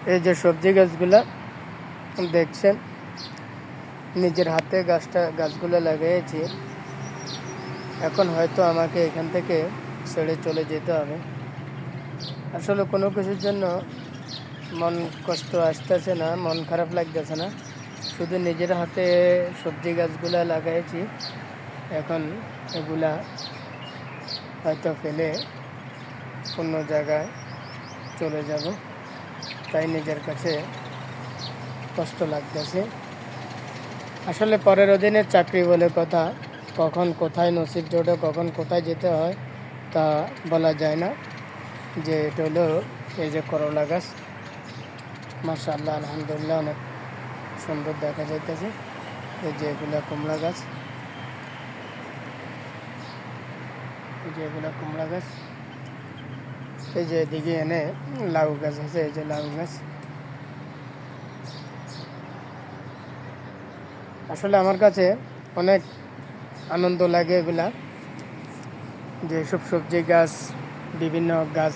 এই যে সবজি গাছগুলা দেখছেন, নিজের হাতে গাছগুলো লাগিয়েছি। এখন হয়তো আমাকে এখান থেকে ছেড়ে চলে যেতে হবে। আসলে কোনো কিছুর জন্য মন কষ্ট আসতেছে না, মন খারাপ লাগতেছে না। শুধু নিজের হাতে সবজি গাছগুলা লাগাইছি, এখন এগুলা হয়তো ফেলে অন্য জায়গায় চলে যাব, তাই নিজের কাছে কষ্ট লাগতেছে। আসলে পরের অধীনের চাকরি বলে কথা, কখন কোথায় নসিব জোটে, কখন কোথায় যেতে হয় তা বলা যায় না। যে এটা হলো এই যে করলা গাছ, মাশাআল্লাহ আলহামদুলিল্লাহ অনেক সুন্দর দেখা যাইতেছে। এই যে এগুলা কুমড়া গাছ, এই যে এগুলা কুমড়া গাছ, এই যে এদিকে এনে লাউ গাছ আছে, এই যে লাউ গাছ। আসলে আমার কাছে অনেক আনন্দ লাগে এগুলা, যে সব সবজি গাছ, বিভিন্ন গাছ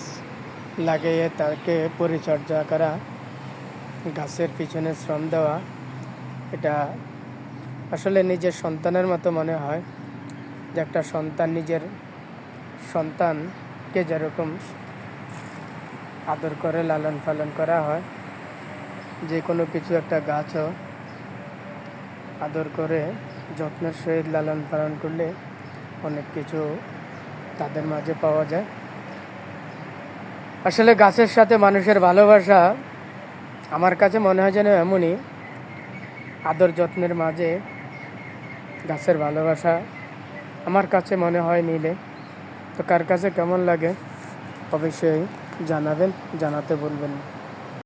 লাগিয়ে তাকে পরিচর্যা করা, গাছের পিছনে শ্রম দেওয়া, এটা আসলে নিজের সন্তানের মতো মনে হয়। যে একটা সন্তান নিজের সন্তানকে যেরকম আদর করে লালন পালন করা হয়, যে কোনো কিছু একটা গাছও আদর করে যত্নের সহিত লালন পালন করলে অনেক কিছু তাদের মাঝে পাওয়া যায়। আসলে গাছের সাথে মানুষের ভালোবাসা আমার কাছে মনে হয় যেন এমনই, আদর যত্নের মাঝে গাছের ভালোবাসা আমার কাছে মনে হয় মিলে। তো কার কাছে কেমন লাগে অবশ্যই জানাবেন, জানাতে বলবেন না।